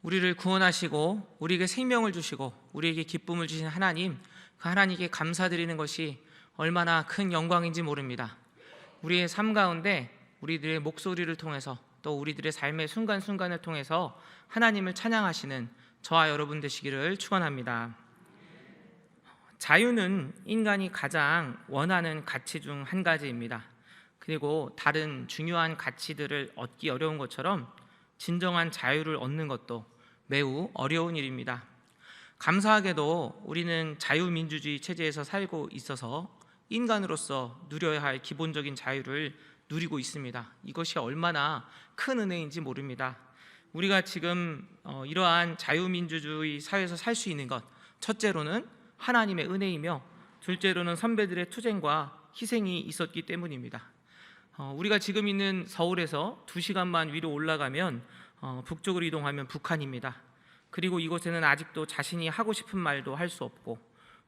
우리를 구원하시고 우리에게 생명을 주시고 우리에게 기쁨을 주신 하나님, 그 하나님께 감사드리는 것이 얼마나 큰 영광인지 모릅니다. 우리의 삶 가운데 우리들의 목소리를 통해서 또 우리들의 삶의 순간순간을 통해서 하나님을 찬양하시는 저와 여러분 되시기를 축원합니다. 자유는 인간이 가장 원하는 가치 중 한 가지입니다. 그리고 다른 중요한 가치들을 얻기 어려운 것처럼 진정한 자유를 얻는 것도 매우 어려운 일입니다. 감사하게도 우리는 자유민주주의 체제에서 살고 있어서 인간으로서 누려야 할 기본적인 자유를 누리고 있습니다. 이것이 얼마나 큰 은혜인지 모릅니다. 우리가 지금 이러한 자유민주주의 사회에서 살 수 있는 것, 첫째로는 하나님의 은혜이며 둘째로는 선배들의 투쟁과 희생이 있었기 때문입니다. 우리가 지금 있는 서울에서 2시간만 위로 올라가면 북쪽으로 이동하면 북한입니다. 그리고 이곳에는 아직도 자신이 하고 싶은 말도 할 수 없고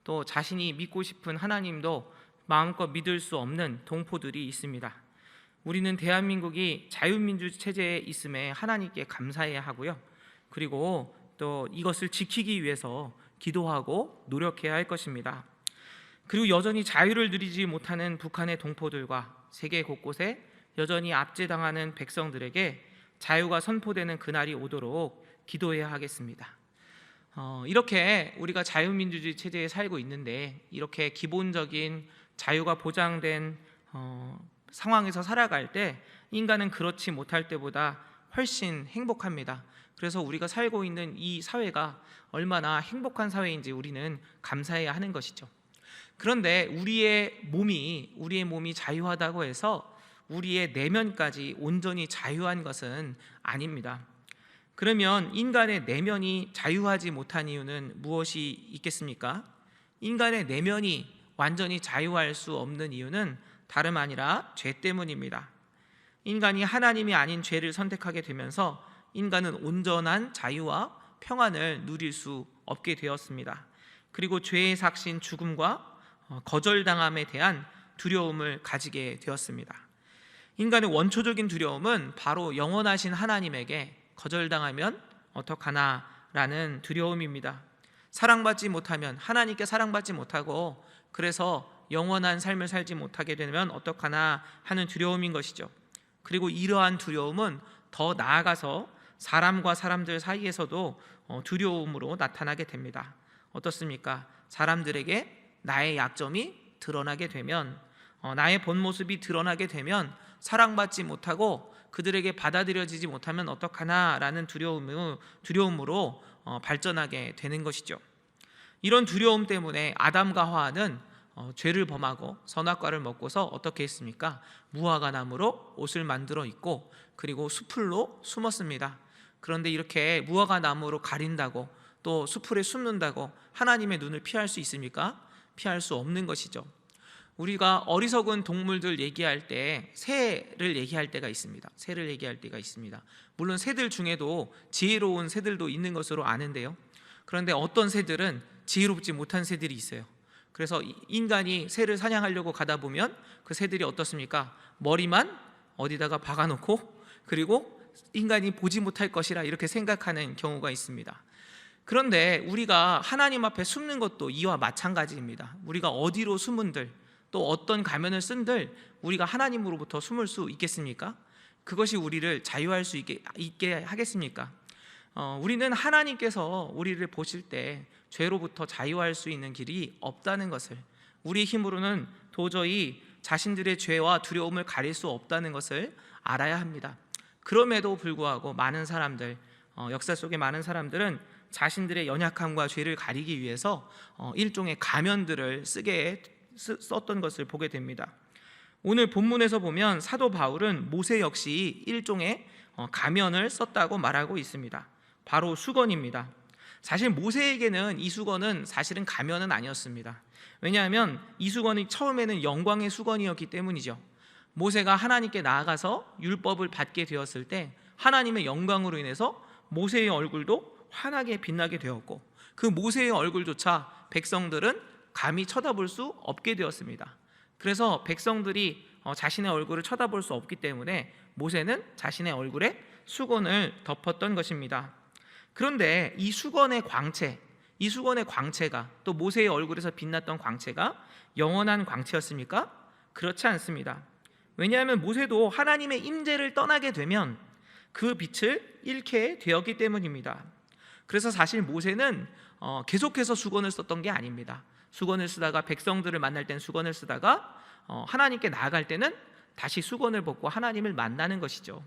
또 자신이 믿고 싶은 하나님도 마음껏 믿을 수 없는 동포들이 있습니다. 우리는 대한민국이 자유민주 체제에 있음에 하나님께 감사해야 하고요. 그리고 또 이것을 지키기 위해서 기도하고 노력해야 할 것입니다. 그리고 여전히 자유를 누리지 못하는 북한의 동포들과 세계 곳곳에 여전히 압제당하는 백성들에게 자유가 선포되는 그날이 오도록 기도해야 하겠습니다. 이렇게 우리가 자유민주주의 체제에 살고 있는데 이렇게 기본적인 자유가 보장된 상황에서 살아갈 때 인간은 그렇지 못할 때보다 훨씬 행복합니다. 그래서 우리가 살고 있는 이 사회가 얼마나 행복한 사회인지 우리는 감사해야 하는 것이죠. 그런데 우리의 몸이 자유하다고 해서 우리의 내면까지 온전히 자유한 것은 아닙니다. 그러면 인간의 내면이 자유하지 못한 이유는 무엇이 있겠습니까? 인간의 내면이 완전히 자유할 수 없는 이유는 다름 아니라 죄 때문입니다. 인간이 하나님이 아닌 죄를 선택하게 되면서 인간은 온전한 자유와 평안을 누릴 수 없게 되었습니다. 그리고 죄의 삭신 죽음과 거절당함에 대한 두려움을 가지게 되었습니다. 인간의 원초적인 두려움은 바로 영원하신 하나님에게 거절당하면 어떡하나 라는 두려움입니다. 사랑받지 못하면, 하나님께 사랑받지 못하고 그래서 영원한 삶을 살지 못하게 되면 어떡하나 하는 두려움인 것이죠. 그리고 이러한 두려움은 더 나아가서 사람과 사람들 사이에서도 두려움으로 나타나게 됩니다. 어떻습니까? 사람들에게 나의 약점이 드러나게 되면, 나의 본 모습이 드러나게 되면 사랑받지 못하고 그들에게 받아들여지지 못하면 어떡하나 라는 두려움으로 발전하게 되는 것이죠. 이런 두려움 때문에 아담과 하와는 죄를 범하고 선악과를 먹고서 어떻게 했습니까? 무화과 나무로 옷을 만들어 입고 그리고 수풀로 숨었습니다. 그런데 이렇게 무화과 나무로 가린다고 또 수풀에 숨는다고 하나님의 눈을 피할 수 있습니까? 피할 수 없는 것이죠. 우리가 어리석은 동물들 얘기할 때 새를 얘기할 때가 있습니다. 새를 얘기할 때가 있습니다. 물론 새들 중에도 지혜로운 새들도 있는 것으로 아는데요. 그런데 어떤 새들은 지혜롭지 못한 새들이 있어요. 그래서 인간이 새를 사냥하려고 가다 보면 그 새들이 어떻습니까? 머리만 어디다가 박아놓고 그리고 인간이 보지 못할 것이라 이렇게 생각하는 경우가 있습니다. 그런데 우리가 하나님 앞에 숨는 것도 이와 마찬가지입니다. 우리가 어디로 숨은들 또 어떤 가면을 쓴들 우리가 하나님으로부터 숨을 수 있겠습니까? 그것이 우리를 자유할 수 있게 하겠습니까? 우리는 하나님께서 우리를 보실 때 죄로부터 자유할 수 있는 길이 없다는 것을, 우리 힘으로는 도저히 자신들의 죄와 두려움을 가릴 수 없다는 것을 알아야 합니다. 그럼에도 불구하고 많은 사람들, 역사 속의 많은 사람들은 자신들의 연약함과 죄를 가리기 위해서 일종의 가면들을 썼던 것을 보게 됩니다. 오늘 본문에서 보면 사도 바울은 모세 역시 일종의 가면을 썼다고 말하고 있습니다. 바로 수건입니다. 사실 모세에게는 이 수건은 사실은 가면은 아니었습니다. 왜냐하면 이 수건이 처음에는 영광의 수건이었기 때문이죠. 모세가 하나님께 나아가서 율법을 받게 되었을 때 하나님의 영광으로 인해서 모세의 얼굴도 환하게 빛나게 되었고 그 모세의 얼굴조차 백성들은 감히 쳐다볼 수 없게 되었습니다. 그래서 백성들이 자신의 얼굴을 쳐다볼 수 없기 때문에 모세는 자신의 얼굴에 수건을 덮었던 것입니다. 그런데 이 수건의 광채가 또 모세의 얼굴에서 빛났던 광채가 영원한 광채였습니까? 그렇지 않습니다. 왜냐하면 모세도 하나님의 임재를 떠나게 되면 그 빛을 잃게 되었기 때문입니다. 그래서 사실 모세는 계속해서 수건을 썼던 게 아닙니다. 수건을 쓰다가 백성들을 만날 땐 수건을 쓰다가 하나님께 나아갈 때는 다시 수건을 벗고 하나님을 만나는 것이죠.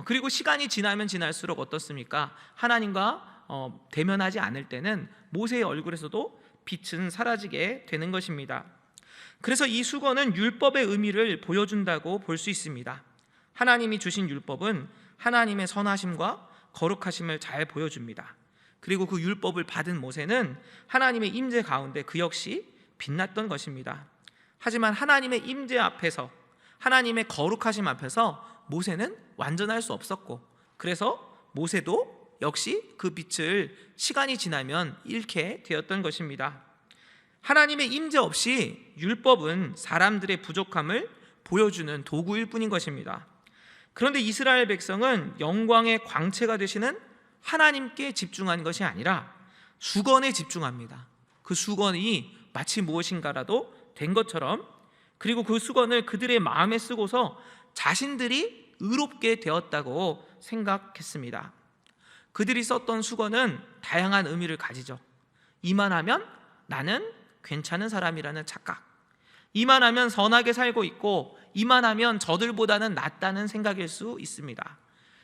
그리고 시간이 지나면 지날수록 어떻습니까? 하나님과 대면하지 않을 때는 모세의 얼굴에서도 빛은 사라지게 되는 것입니다. 그래서 이 수건은 율법의 의미를 보여준다고 볼 수 있습니다. 하나님이 주신 율법은 하나님의 선하심과 거룩하심을 잘 보여줍니다. 그리고 그 율법을 받은 모세는 하나님의 임재 가운데 그 역시 빛났던 것입니다. 하지만 하나님의 임재 앞에서, 하나님의 거룩하심 앞에서 모세는 완전할 수 없었고, 그래서 모세도 역시 그 빛을 시간이 지나면 잃게 되었던 것입니다. 하나님의 임재 없이 율법은 사람들의 부족함을 보여주는 도구일 뿐인 것입니다. 그런데 이스라엘 백성은 영광의 광채가 되시는 하나님께 집중한 것이 아니라 수건에 집중합니다. 그 수건이 마치 무엇인가라도 된 것처럼, 그리고 그 수건을 그들의 마음에 쓰고서 자신들이 의롭게 되었다고 생각했습니다. 그들이 썼던 수건은 다양한 의미를 가지죠. 이만하면 나는 괜찮은 사람이라는 착각, 이만하면 선하게 살고 있고, 이만하면 저들보다는 낫다는 생각일 수 있습니다.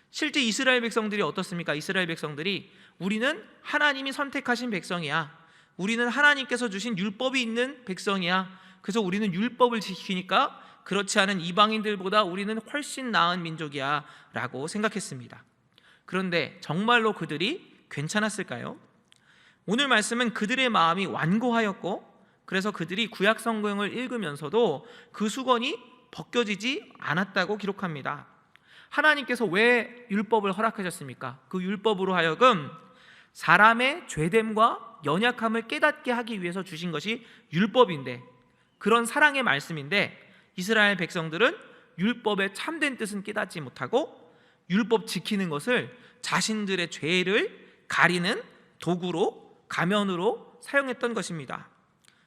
실제 이스라엘 백성들이 어떻습니까? 이스라엘 백성들이 우리는 하나님이 선택하신 백성이야, 우리는 하나님께서 주신 율법이 있는 백성이야, 그래서 우리는 율법을 지키니까 그렇지 않은 이방인들보다 우리는 훨씬 나은 민족이야 라고 생각했습니다. 그런데 정말로 그들이 괜찮았을까요? 오늘 말씀은 그들의 마음이 완고하였고, 그래서 그들이 구약 성경을 읽으면서도 그 수건이 벗겨지지 않았다고 기록합니다. 하나님께서 왜 율법을 허락하셨습니까? 그 율법으로 하여금 사람의 죄됨과 연약함을 깨닫게 하기 위해서 주신 것이 율법인데, 그런 사랑의 말씀인데, 이스라엘 백성들은 율법의 참된 뜻은 깨닫지 못하고 율법 지키는 것을 자신들의 죄를 가리는 도구로, 가면으로 사용했던 것입니다.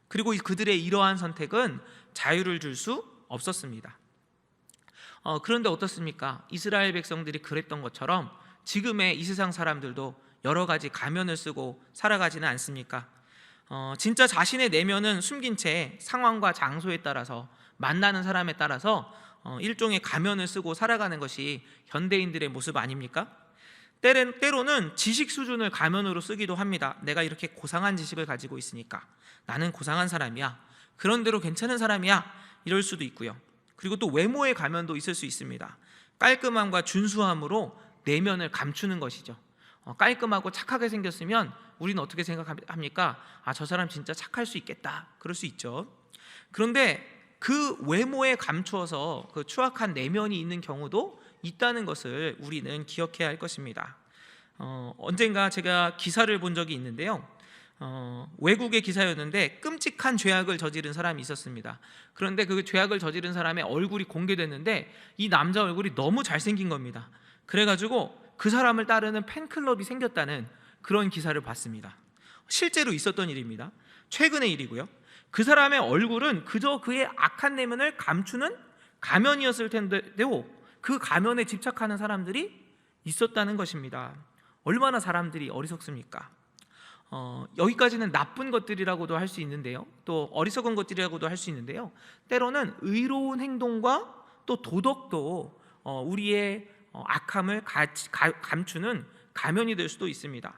그리고 그들의 이러한 선택은 자유를 줄 수 없었습니다. 그런데 어떻습니까? 이스라엘 백성들이 그랬던 것처럼 지금의 이 세상 사람들도 여러 가지 가면을 쓰고 살아가지는 않습니까? 진짜 자신의 내면은 숨긴 채 상황과 장소에 따라서, 만나는 사람에 따라서 일종의 가면을 쓰고 살아가는 것이 현대인들의 모습 아닙니까? 때로는 지식 수준을 가면으로 쓰기도 합니다. 내가 이렇게 고상한 지식을 가지고 있으니까 나는 고상한 사람이야, 그런대로 괜찮은 사람이야, 이럴 수도 있고요. 그리고 또 외모의 가면도 있을 수 있습니다. 깔끔함과 준수함으로 내면을 감추는 것이죠. 깔끔하고 착하게 생겼으면 우리는 어떻게 생각합니까? 저 사람 진짜 착할 수 있겠다, 그럴 수 있죠. 그런데 그 외모에 감추어서 그 추악한 내면이 있는 경우도 있다는 것을 우리는 기억해야 할 것입니다. 언젠가 제가 기사를 본 적이 있는데요, 외국의 기사였는데 끔찍한 죄악을 저지른 사람이 있었습니다. 그런데 그 죄악을 저지른 사람의 얼굴이 공개됐는데 이 남자 얼굴이 너무 잘생긴 겁니다. 그래가지고 그 사람을 따르는 팬클럽이 생겼다는 그런 기사를 봤습니다. 실제로 있었던 일입니다. 최근의 일이고요. 그 사람의 얼굴은 그저 그의 악한 내면을 감추는 가면이었을 텐데도 그 가면에 집착하는 사람들이 있었다는 것입니다. 얼마나 사람들이 어리석습니까? 여기까지는 나쁜 것들이라고도 할 수 있는데요, 또 어리석은 것들이라고도 할 수 있는데요, 때로는 의로운 행동과 또 도덕도 우리의 악함을 감추는 가면이 될 수도 있습니다.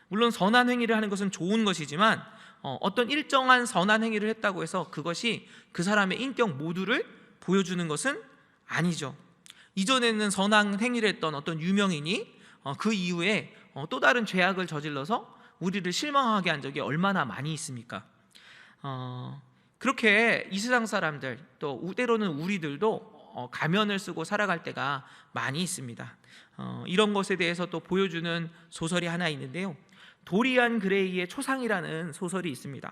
물론 선한 행위를 하는 것은 좋은 것이지만 어떤 일정한 선한 행위를 했다고 해서 그것이 그 사람의 인격 모두를 보여주는 것은 아니죠. 이전에는 선한 행위를 했던 어떤 유명인이 그 이후에 또 다른 죄악을 저질러서 우리를 실망하게 한 적이 얼마나 많이 있습니까? 그렇게 이 세상 사람들, 또 때로는 우리들도 가면을 쓰고 살아갈 때가 많이 있습니다. 이런 것에 대해서 또 보여주는 소설이 하나 있는데요, 도리안 그레이의 초상이라는 소설이 있습니다.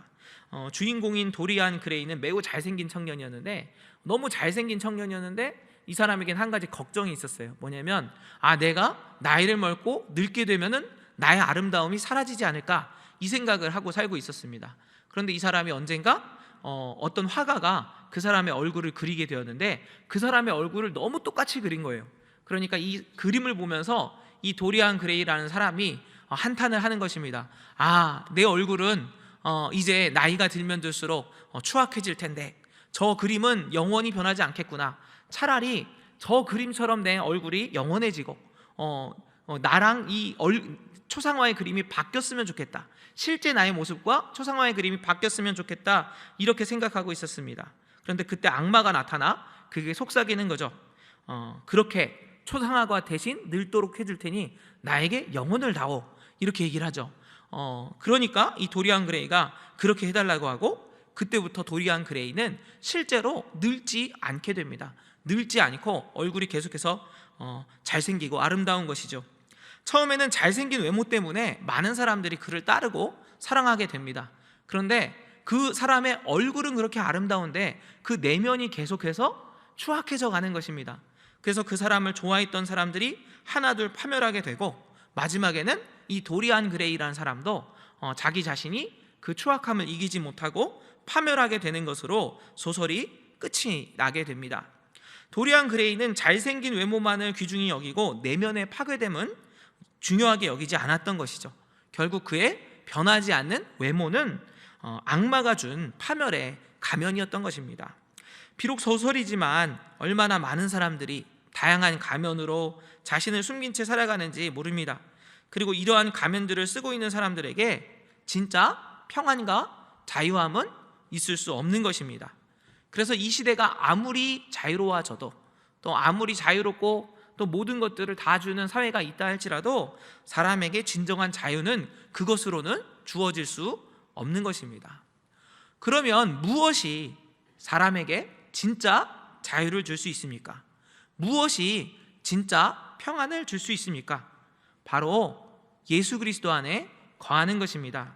주인공인 도리안 그레이는 매우 잘생긴 청년이었는데, 너무 잘생긴 청년이었는데 이 사람에겐 한 가지 걱정이 있었어요. 뭐냐면 내가 나이를 먹고 늙게 되면은 나의 아름다움이 사라지지 않을까, 이 생각을 하고 살고 있었습니다. 그런데 이 사람이 언젠가 어떤 화가가 그 사람의 얼굴을 그리게 되었는데 그 사람의 얼굴을 너무 똑같이 그린 거예요. 그러니까 이 그림을 보면서 이 도리안 그레이라는 사람이 한탄을 하는 것입니다. 내 얼굴은 이제 나이가 들면 들수록 추악해질 텐데 저 그림은 영원히 변하지 않겠구나. 차라리 저 그림처럼 내 얼굴이 영원해지고 나랑 이 초상화의 그림이 바뀌었으면 좋겠다. 실제 나의 모습과 초상화의 그림이 바뀌었으면 좋겠다, 이렇게 생각하고 있었습니다. 그런데 그때 악마가 나타나 그게 속삭이는 거죠. 그렇게 초상화가 대신 늙도록 해줄 테니 나에게 영혼을 다오, 이렇게 얘기를 하죠. 그러니까 이 도리안 그레이가 그렇게 해달라고 하고, 그때부터 도리안 그레이는 실제로 늙지 않게 됩니다. 늙지 않고 얼굴이 계속해서 잘생기고 아름다운 것이죠. 처음에는 잘생긴 외모 때문에 많은 사람들이 그를 따르고 사랑하게 됩니다. 그런데 그 사람의 얼굴은 그렇게 아름다운데 그 내면이 계속해서 추악해져 가는 것입니다. 그래서 그 사람을 좋아했던 사람들이 하나둘 파멸하게 되고, 마지막에는 이 도리안 그레이라는 사람도 자기 자신이 그 추악함을 이기지 못하고 파멸하게 되는 것으로 소설이 끝이 나게 됩니다. 도리안 그레이는 잘생긴 외모만을 귀중히 여기고 내면의 파괴됨은 중요하게 여기지 않았던 것이죠. 결국 그의 변하지 않는 외모는 악마가 준 파멸의 가면이었던 것입니다. 비록 소설이지만 얼마나 많은 사람들이 다양한 가면으로 자신을 숨긴 채 살아가는지 모릅니다. 그리고 이러한 가면들을 쓰고 있는 사람들에게 진짜 평안과 자유함은 있을 수 없는 것입니다. 그래서 이 시대가 아무리 자유로워져도, 또 아무리 자유롭고 또 모든 것들을 다 주는 사회가 있다 할지라도 사람에게 진정한 자유는 그것으로는 주어질 수 없는 것입니다. 그러면 무엇이 사람에게 진짜 자유를 줄 수 있습니까? 무엇이 진짜 평안을 줄 수 있습니까? 바로 예수 그리스도 안에 거하는 것입니다.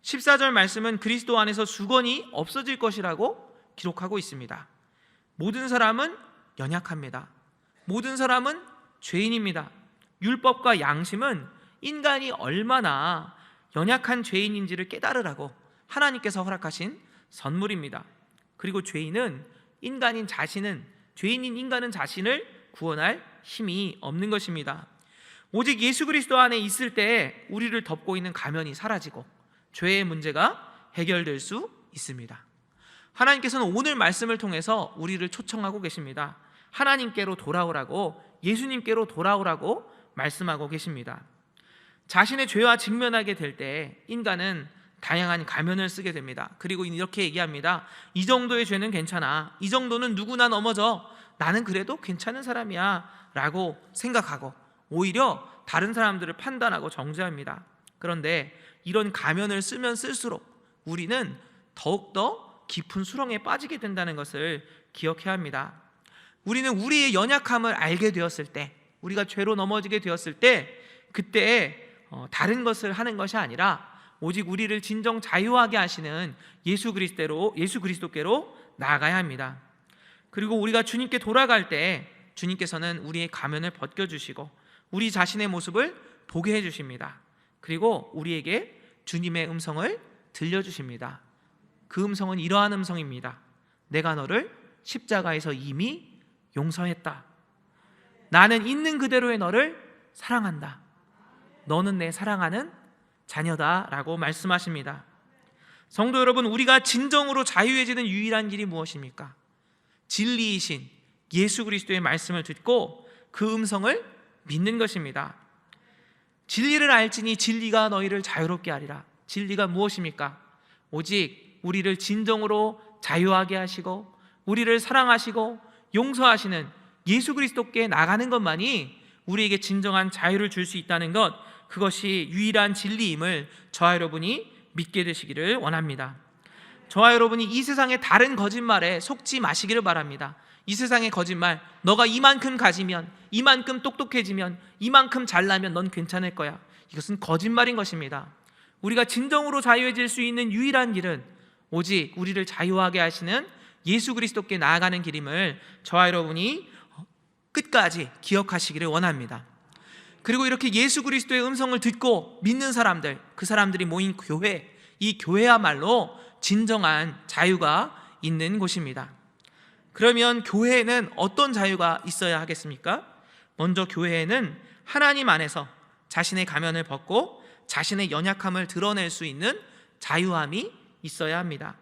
14절 말씀은 그리스도 안에서 수건이 없어질 것이라고 기록하고 있습니다. 모든 사람은 연약합니다. 모든 사람은 죄인입니다. 율법과 양심은 인간이 얼마나 연약한 죄인인지를 깨달으라고 하나님께서 허락하신 선물입니다. 그리고 죄인인 인간은 자신을 구원할 힘이 없는 것입니다. 오직 예수 그리스도 안에 있을 때 우리를 덮고 있는 가면이 사라지고 죄의 문제가 해결될 수 있습니다. 하나님께서는 오늘 말씀을 통해서 우리를 초청하고 계십니다. 하나님께로 돌아오라고, 예수님께로 돌아오라고 말씀하고 계십니다. 자신의 죄와 직면하게 될 때 인간은 다양한 가면을 쓰게 됩니다. 그리고 이렇게 얘기합니다. 이 정도의 죄는 괜찮아. 이 정도는 누구나 넘어져. 나는 그래도 괜찮은 사람이야 라고 생각하고 오히려 다른 사람들을 판단하고 정죄합니다. 그런데 이런 가면을 쓰면 쓸수록 우리는 더욱더 깊은 수렁에 빠지게 된다는 것을 기억해야 합니다. 우리는 우리의 연약함을 알게 되었을 때, 우리가 죄로 넘어지게 되었을 때, 그때 다른 것을 하는 것이 아니라 오직 우리를 진정 자유하게 하시는 예수 그리스도께로 나아가야 합니다. 그리고 우리가 주님께 돌아갈 때 주님께서는 우리의 가면을 벗겨주시고 우리 자신의 모습을 보게 해주십니다. 그리고 우리에게 주님의 음성을 들려주십니다. 그 음성은 이러한 음성입니다. 내가 너를 십자가에서 이미 용서했다. 나는 있는 그대로의 너를 사랑한다. 너는 내 사랑하는 자녀다 라고 말씀하십니다. 성도 여러분, 우리가 진정으로 자유해지는 유일한 길이 무엇입니까? 진리이신 예수 그리스도의 말씀을 듣고 그 음성을 믿는 것입니다. 진리를 알지니 진리가 너희를 자유롭게 하리라. 진리가 무엇입니까? 오직 우리를 진정으로 자유하게 하시고 우리를 사랑하시고 용서하시는 예수 그리스도께 나가는 것만이 우리에게 진정한 자유를 줄 수 있다는 것, 그것이 유일한 진리임을 저와 여러분이 믿게 되시기를 원합니다. 저와 여러분이 이 세상의 다른 거짓말에 속지 마시기를 바랍니다. 이 세상의 거짓말, 너가 이만큼 가지면, 이만큼 똑똑해지면, 이만큼 잘나면 넌 괜찮을 거야, 이것은 거짓말인 것입니다. 우리가 진정으로 자유해질 수 있는 유일한 길은 오직 우리를 자유하게 하시는 예수 그리스도께 나아가는 길임을 저와 여러분이 끝까지 기억하시기를 원합니다. 그리고 이렇게 예수 그리스도의 음성을 듣고 믿는 사람들, 그 사람들이 모인 교회, 이 교회야말로 진정한 자유가 있는 곳입니다. 그러면 교회에는 어떤 자유가 있어야 하겠습니까? 먼저 교회에는 하나님 안에서 자신의 가면을 벗고 자신의 연약함을 드러낼 수 있는 자유함이 있어야 합니다.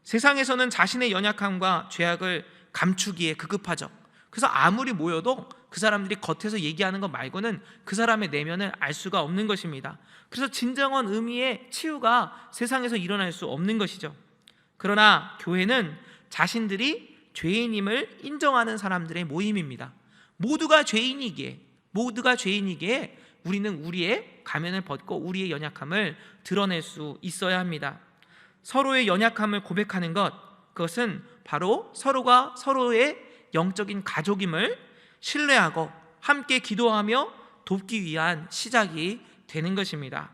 세상에서는 자신의 연약함과 죄악을 감추기에 급급하죠. 그래서 아무리 모여도 그 사람들이 겉에서 얘기하는 것 말고는 그 사람의 내면을 알 수가 없는 것입니다. 그래서 진정한 의미의 치유가 세상에서 일어날 수 없는 것이죠. 그러나 교회는 자신들이 죄인임을 인정하는 사람들의 모임입니다. 모두가 죄인이기에 우리는 우리의 가면을 벗고 우리의 연약함을 드러낼 수 있어야 합니다. 서로의 연약함을 고백하는 것, 그것은 바로 서로가 서로의 영적인 가족임을 신뢰하고 함께 기도하며 돕기 위한 시작이 되는 것입니다.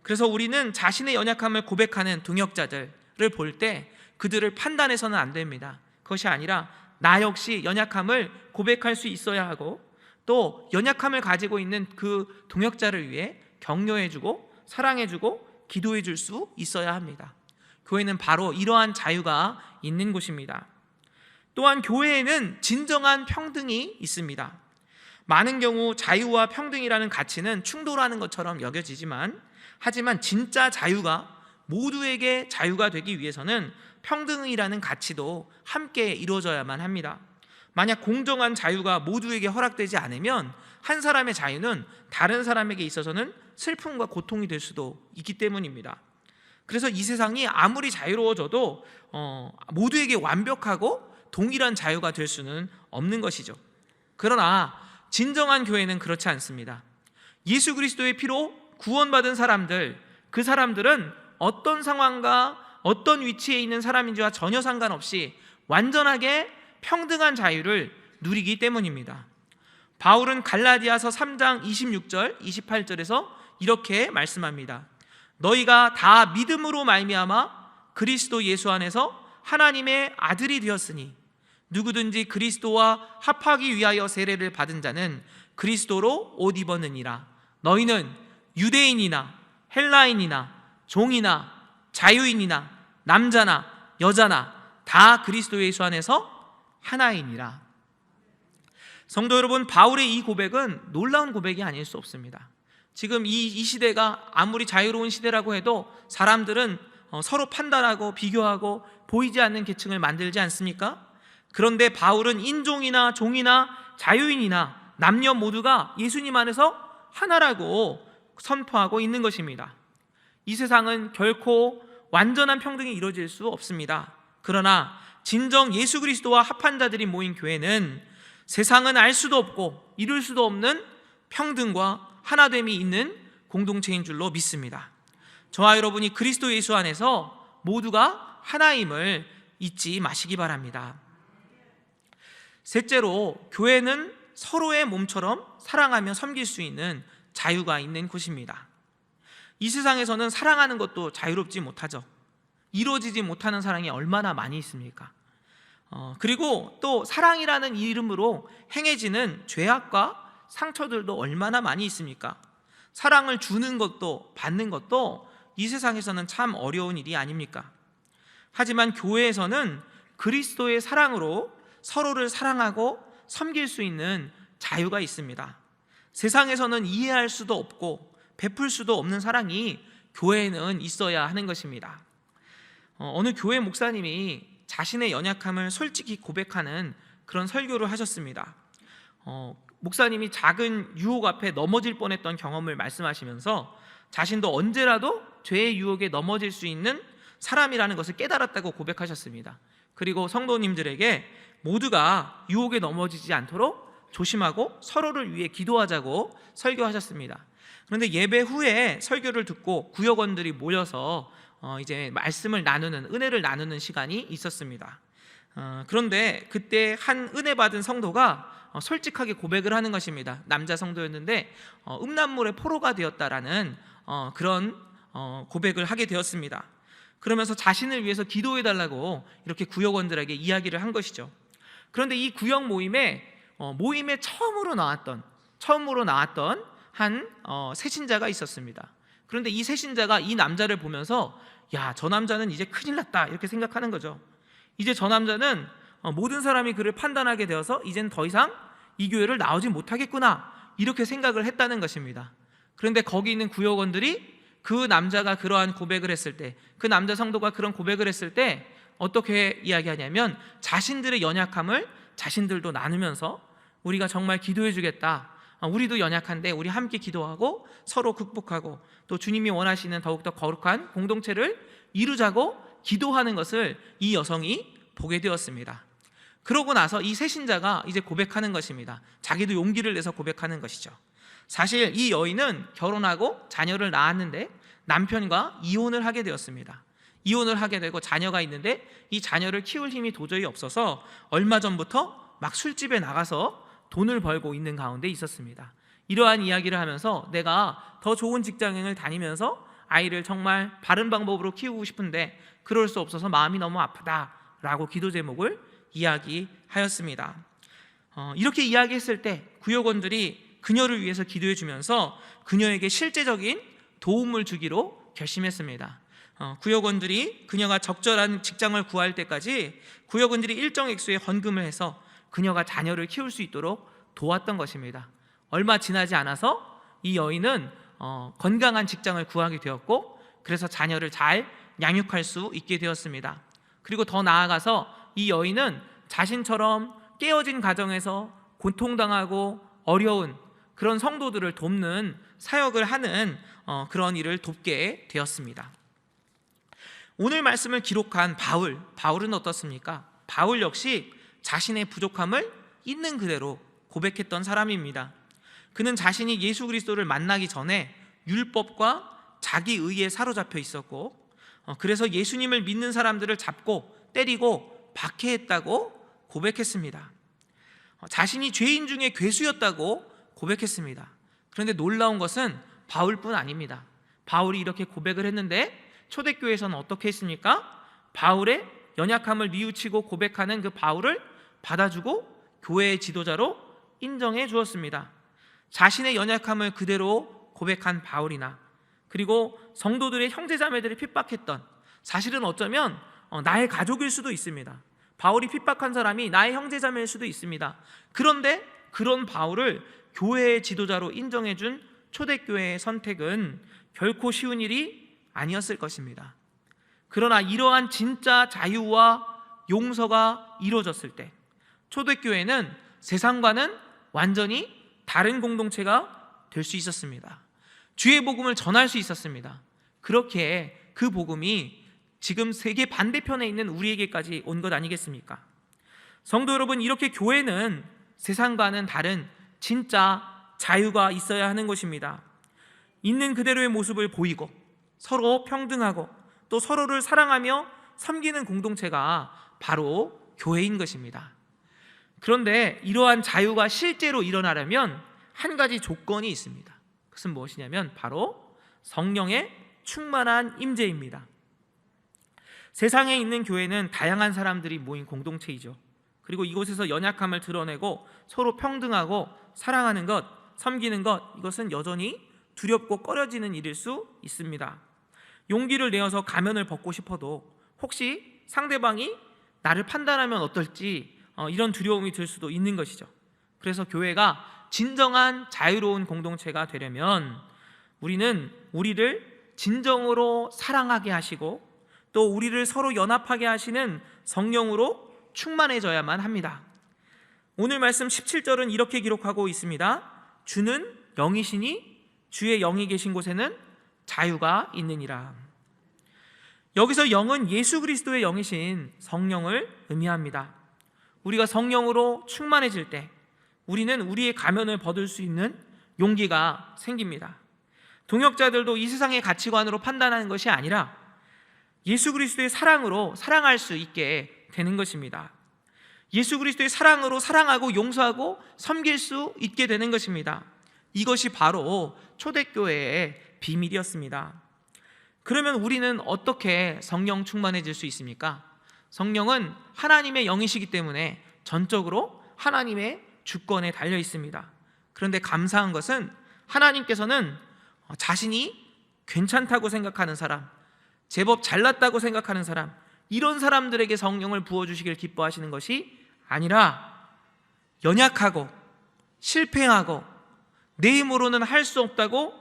그래서 우리는 자신의 연약함을 고백하는 동역자들을 볼 때 그들을 판단해서는 안 됩니다. 그것이 아니라 나 역시 연약함을 고백할 수 있어야 하고, 또 연약함을 가지고 있는 그 동역자를 위해 격려해주고 사랑해주고 기도해줄 수 있어야 합니다. 교회는 바로 이러한 자유가 있는 곳입니다. 또한 교회에는 진정한 평등이 있습니다. 많은 경우 자유와 평등이라는 가치는 충돌하는 것처럼 여겨지지만, 하지만 진짜 자유가, 모두에게 자유가 되기 위해서는 평등이라는 가치도 함께 이루어져야만 합니다. 만약 공정한 자유가 모두에게 허락되지 않으면 한 사람의 자유는 다른 사람에게 있어서는 슬픔과 고통이 될 수도 있기 때문입니다. 그래서 이 세상이 아무리 자유로워져도 모두에게 완벽하고 동일한 자유가 될 수는 없는 것이죠. 그러나 진정한 교회는 그렇지 않습니다. 예수 그리스도의 피로 구원받은 사람들, 그 사람들은 어떤 상황과 어떤 위치에 있는 사람인지와 전혀 상관없이 완전하게 평등한 자유를 누리기 때문입니다. 바울은 갈라디아서 3장 26절, 28절에서 이렇게 말씀합니다. 너희가 다 믿음으로 말미암아 그리스도 예수 안에서 하나님의 아들이 되었으니 누구든지 그리스도와 합하기 위하여 세례를 받은 자는 그리스도로 옷 입었느니라. 너희는 유대인이나 헬라인이나 종이나 자유인이나 남자나 여자나 다 그리스도 예수 안에서 하나이니라. 성도 여러분, 바울의 이 고백은 놀라운 고백이 아닐 수 없습니다. 지금 이 시대가 아무리 자유로운 시대라고 해도 사람들은 서로 판단하고 비교하고 보이지 않는 계층을 만들지 않습니까? 그런데 바울은 인종이나 종이나 자유인이나 남녀 모두가 예수님 안에서 하나라고 선포하고 있는 것입니다. 이 세상은 결코 완전한 평등이 이루어질 수 없습니다. 그러나 진정 예수 그리스도와 합한 자들이 모인 교회는 세상은 알 수도 없고 이룰 수도 없는 평등과 하나됨이 있는 공동체인 줄로 믿습니다. 저와 여러분이 그리스도 예수 안에서 모두가 하나임을 잊지 마시기 바랍니다. 셋째로, 교회는 서로의 몸처럼 사랑하며 섬길 수 있는 자유가 있는 곳입니다. 이 세상에서는 사랑하는 것도 자유롭지 못하죠. 이루어지지 못하는 사랑이 얼마나 많이 있습니까? 그리고 또 사랑이라는 이름으로 행해지는 죄악과 상처들도 얼마나 많이 있습니까? 사랑을 주는 것도 받는 것도 이 세상에서는 참 어려운 일이 아닙니까? 하지만 교회에서는 그리스도의 사랑으로 서로를 사랑하고 섬길 수 있는 자유가 있습니다. 세상에서는 이해할 수도 없고 베풀 수도 없는 사랑이 교회에는 있어야 하는 것입니다. 어느 교회 목사님이 자신의 연약함을 솔직히 고백하는 그런 설교를 하셨습니다. 목사님이 작은 유혹 앞에 넘어질 뻔했던 경험을 말씀하시면서 자신도 언제라도 죄의 유혹에 넘어질 수 있는 사람이라는 것을 깨달았다고 고백하셨습니다. 그리고 성도님들에게 모두가 유혹에 넘어지지 않도록 조심하고 서로를 위해 기도하자고 설교하셨습니다. 그런데 예배 후에 설교를 듣고 구역원들이 모여서 이제 말씀을 나누는, 은혜를 나누는 시간이 있었습니다. 그런데 그때 한 은혜 받은 성도가 솔직하게 고백을 하는 것입니다. 남자 성도였는데 음란물의 포로가 되었다라는 그런 고백을 하게 되었습니다. 그러면서 자신을 위해서 기도해달라고 이렇게 구역원들에게 이야기를 한 것이죠. 그런데 이 구역 모임에 처음으로 나왔던 처음으로 나왔던 한 새신자가 있었습니다. 그런데 이 새신자가 이 남자를 보면서 야, 저 남자는 이제 큰일 났다 이렇게 생각하는 거죠. 이제 저 남자는 모든 사람이 그를 판단하게 되어서 이젠 더 이상 이 교회를 나오지 못하겠구나 이렇게 생각을 했다는 것입니다. 그런데 거기 있는 구역원들이 그 남자가 그러한 고백을 했을 때, 그 남자 성도가 그런 고백을 했을 때 어떻게 이야기하냐면 자신들의 연약함을 자신들도 나누면서 우리가 정말 기도해 주겠다, 우리도 연약한데 우리 함께 기도하고 서로 극복하고 또 주님이 원하시는 더욱더 거룩한 공동체를 이루자고 기도하는 것을 이 여성이 보게 되었습니다. 그러고 나서 이 새신자가 이제 고백하는 것입니다. 자기도 용기를 내서 고백하는 것이죠. 사실 이 여인은 결혼하고 자녀를 낳았는데 남편과 이혼을 하게 되었습니다. 이혼을 하게 되고 자녀가 있는데 이 자녀를 키울 힘이 도저히 없어서 얼마 전부터 막 술집에 나가서 돈을 벌고 있는 가운데 있었습니다. 이러한 이야기를 하면서 내가 더 좋은 직장을 다니면서 아이를 정말 바른 방법으로 키우고 싶은데 그럴 수 없어서 마음이 너무 아프다라고 기도 제목을 이야기하였습니다. 이렇게 이야기했을 때 구역원들이 그녀를 위해서 기도해 주면서 그녀에게 실제적인 도움을 주기로 결심했습니다. 구역원들이 그녀가 적절한 직장을 구할 때까지 구역원들이 일정 액수의 헌금을 해서 그녀가 자녀를 키울 수 있도록 도왔던 것입니다. 얼마 지나지 않아서 이 여인은 건강한 직장을 구하게 되었고 그래서 자녀를 잘 양육할 수 있게 되었습니다. 그리고 더 나아가서 이 여인은 자신처럼 깨어진 가정에서 고통당하고 어려운 그런 성도들을 돕는 사역을 하는 그런 일을 돕게 되었습니다. 오늘 말씀을 기록한 바울은 어떻습니까? 바울 역시 자신의 부족함을 있는 그대로 고백했던 사람입니다. 그는 자신이 예수 그리스도를 만나기 전에 율법과 자기 의에 사로잡혀 있었고 그래서 예수님을 믿는 사람들을 잡고 때리고 박해했다고 고백했습니다. 자신이 죄인 중에 괴수였다고 고백했습니다. 그런데 놀라운 것은 바울뿐 아닙니다. 바울이 이렇게 고백을 했는데 초대교회에서는 어떻게 했습니까? 바울의 연약함을 뉘우치고 고백하는 그 바울을 받아주고 교회의 지도자로 인정해 주었습니다. 자신의 연약함을 그대로 고백한 바울이나 그리고 성도들의 형제자매들이 핍박했던, 사실은 어쩌면 나의 가족일 수도 있습니다. 바울이 핍박한 사람이 나의 형제자매일 수도 있습니다. 그런데 그런 바울을 교회의 지도자로 인정해 준 초대교회의 선택은 결코 쉬운 일이 아니었을 것입니다. 그러나 이러한 진짜 자유와 용서가 이루어졌을 때 초대교회는 세상과는 완전히 다른 공동체가 될 수 있었습니다. 주의 복음을 전할 수 있었습니다. 그렇게 그 복음이 지금 세계 반대편에 있는 우리에게까지 온 것 아니겠습니까? 성도 여러분, 이렇게 교회는 세상과는 다른 진짜 자유가 있어야 하는 것입니다. 있는 그대로의 모습을 보이고 서로 평등하고 또 서로를 사랑하며 섬기는 공동체가 바로 교회인 것입니다. 그런데 이러한 자유가 실제로 일어나려면 한 가지 조건이 있습니다. 그것은 무엇이냐면 바로 성령의 충만한 임재입니다. 세상에 있는 교회는 다양한 사람들이 모인 공동체이죠. 그리고 이곳에서 연약함을 드러내고 서로 평등하고 사랑하는 것, 섬기는 것, 이것은 여전히 두렵고 꺼려지는 일일 수 있습니다. 용기를 내어서 가면을 벗고 싶어도 혹시 상대방이 나를 판단하면 어떨지 이런 두려움이 들 수도 있는 것이죠. 그래서 교회가 진정한 자유로운 공동체가 되려면 우리는 우리를 진정으로 사랑하게 하시고 또 우리를 서로 연합하게 하시는 성령으로 충만해져야만 합니다. 오늘 말씀 17절은 이렇게 기록하고 있습니다. 주는 영이시니 주의 영이 계신 곳에는 자유가 있느니라. 여기서 영은 예수 그리스도의 영이신 성령을 의미합니다. 우리가 성령으로 충만해질 때 우리는 우리의 가면을 벗을 수 있는 용기가 생깁니다. 동역자들도 이 세상의 가치관으로 판단하는 것이 아니라 예수 그리스도의 사랑으로 사랑할 수 있게 되는 것입니다. 예수 그리스도의 사랑으로 사랑하고 용서하고 섬길 수 있게 되는 것입니다. 이것이 바로 초대교회의 비밀이었습니다. 그러면 우리는 어떻게 성령 충만해질 수 있습니까? 성령은 하나님의 영이시기 때문에 전적으로 하나님의 주권에 달려 있습니다. 그런데 감사한 것은 하나님께서는 자신이 괜찮다고 생각하는 사람, 제법 잘났다고 생각하는 사람, 이런 사람들에게 성령을 부어주시길 기뻐하시는 것이 아니라 연약하고 실패하고 내 힘으로는 할 수 없다고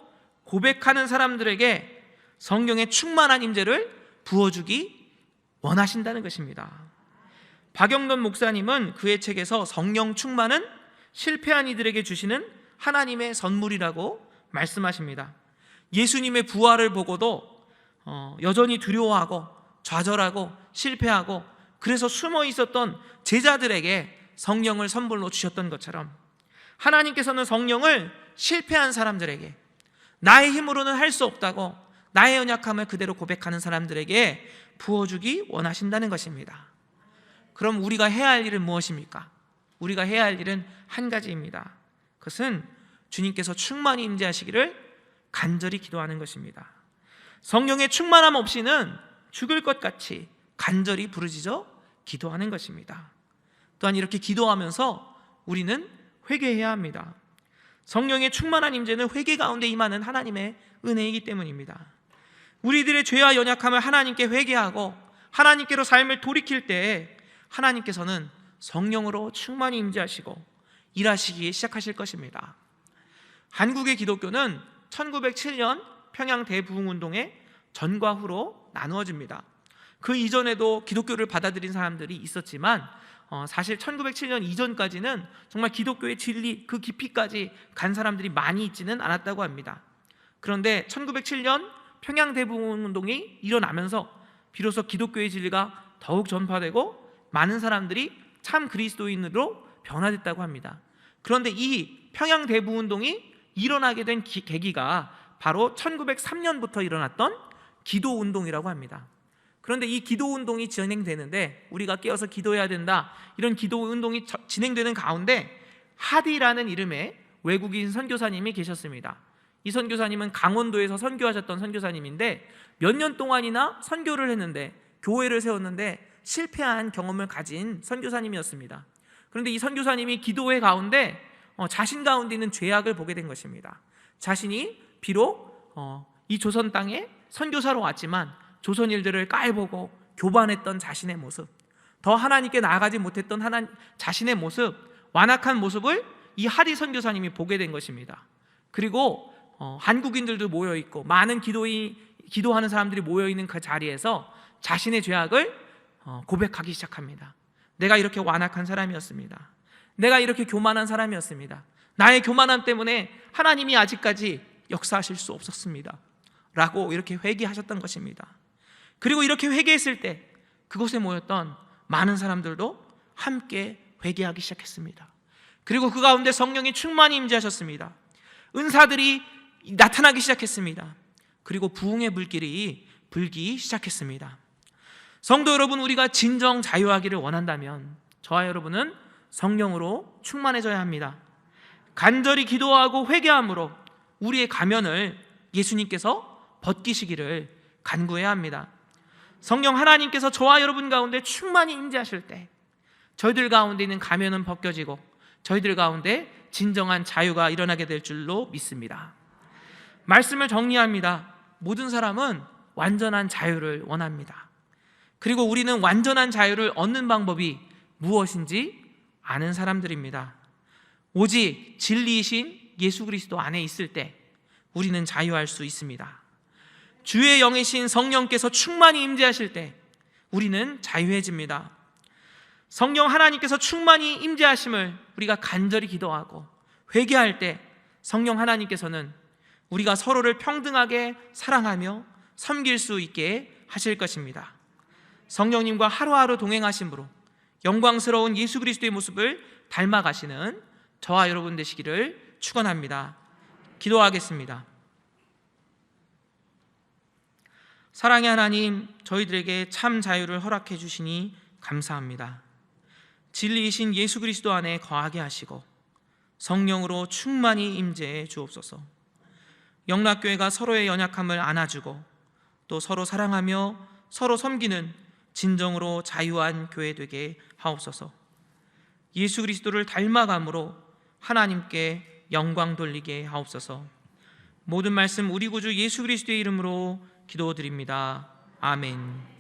고백하는 사람들에게 성령의 충만한 임재를 부어주기 원하신다는 것입니다. 박영돈 목사님은 그의 책에서 성령 충만은 실패한 이들에게 주시는 하나님의 선물이라고 말씀하십니다. 예수님의 부활을 보고도 여전히 두려워하고 좌절하고 실패하고 그래서 숨어 있었던 제자들에게 성령을 선물로 주셨던 것처럼 하나님께서는 성령을 실패한 사람들에게, 나의 힘으로는 할 수 없다고 나의 연약함을 그대로 고백하는 사람들에게 부어주기 원하신다는 것입니다. 그럼 우리가 해야 할 일은 무엇입니까? 우리가 해야 할 일은 한 가지입니다. 그것은 주님께서 충만히 임재하시기를 간절히 기도하는 것입니다. 성령의 충만함 없이는 죽을 것 같이 간절히 부르짖어 기도하는 것입니다. 또한 이렇게 기도하면서 우리는 회개해야 합니다. 성령의 충만한 임재는 회개 가운데 임하는 하나님의 은혜이기 때문입니다. 우리들의 죄와 연약함을 하나님께 회개하고 하나님께로 삶을 돌이킬 때 하나님께서는 성령으로 충만히 임재하시고 일하시기 시작하실 것입니다. 한국의 기독교는 1907년 평양 대부흥운동의 전과 후로 나누어집니다. 그 이전에도 기독교를 받아들인 사람들이 있었지만 사실 1907년 이전까지는 정말 기독교의 진리 그 깊이까지 간 사람들이 많이 있지는 않았다고 합니다. 그런데 1907년 평양 대부흥운동이 일어나면서 비로소 기독교의 진리가 더욱 전파되고 많은 사람들이 참 그리스도인으로 변화됐다고 합니다. 그런데 이 평양 대부흥운동이 일어나게 된 계기가 바로 1903년부터 일어났던 기도운동이라고 합니다. 그런데 이 기도운동이 진행되는데 우리가 깨어서 기도해야 된다, 이런 기도운동이 진행되는 가운데 하디라는 이름의 외국인 선교사님이 계셨습니다. 이 선교사님은 강원도에서 선교하셨던 선교사님인데 몇 년 동안이나 선교를 했는데 교회를 세웠는데 실패한 경험을 가진 선교사님이었습니다. 그런데 이 선교사님이 기도회 가운데 자신 가운데 있는 죄악을 보게 된 것입니다. 자신이 비록 이 조선 땅에 선교사로 왔지만 조선 일들을 깔보고 교반했던 자신의 모습, 더 하나님께 나아가지 못했던 자신의 모습, 완악한 모습을 이 하디 선교사님이 보게 된 것입니다. 그리고 한국인들도 모여있고 많은 기도하는 사람들이 모여있는 그 자리에서 자신의 죄악을 고백하기 시작합니다. 내가 이렇게 완악한 사람이었습니다. 내가 이렇게 교만한 사람이었습니다. 나의 교만함 때문에 하나님이 아직까지 역사하실 수 없었습니다 라고 이렇게 회개하셨던 것입니다. 그리고 이렇게 회개했을 때 그곳에 모였던 많은 사람들도 함께 회개하기 시작했습니다. 그리고 그 가운데 성령이 충만히 임재하셨습니다. 은사들이 나타나기 시작했습니다. 그리고 부흥의 불길이 불기 시작했습니다. 성도 여러분, 우리가 진정 자유하기를 원한다면 저와 여러분은 성령으로 충만해져야 합니다. 간절히 기도하고 회개함으로 우리의 가면을 예수님께서 벗기시기를 간구해야 합니다. 성령 하나님께서 저와 여러분 가운데 충만히 임재하실 때 저희들 가운데 있는 가면은 벗겨지고 저희들 가운데 진정한 자유가 일어나게 될 줄로 믿습니다. 말씀을 정리합니다. 모든 사람은 완전한 자유를 원합니다. 그리고 우리는 완전한 자유를 얻는 방법이 무엇인지 아는 사람들입니다. 오직 진리이신 예수 그리스도 안에 있을 때 우리는 자유할 수 있습니다. 주의 영이신 성령께서 충만히 임재하실 때 우리는 자유해집니다. 성령 하나님께서 충만히 임재하심을 우리가 간절히 기도하고 회개할 때 성령 하나님께서는 우리가 서로를 평등하게 사랑하며 섬길 수 있게 하실 것입니다. 성령님과 하루하루 동행하심으로 영광스러운 예수 그리스도의 모습을 닮아가시는 저와 여러분 되시기를 축원합니다. 기도하겠습니다. 사랑의 하나님, 저희들에게 참 자유를 허락해 주시니 감사합니다. 진리이신 예수 그리스도 안에 거하게 하시고 성령으로 충만히 임재해 주옵소서. 영락교회가 서로의 연약함을 안아주고 또 서로 사랑하며 서로 섬기는 진정으로 자유한 교회 되게 하옵소서. 예수 그리스도를 닮아감으로 하나님께 영광 돌리게 하옵소서. 모든 말씀 우리 구주 예수 그리스도의 이름으로 기도드립니다. 아멘.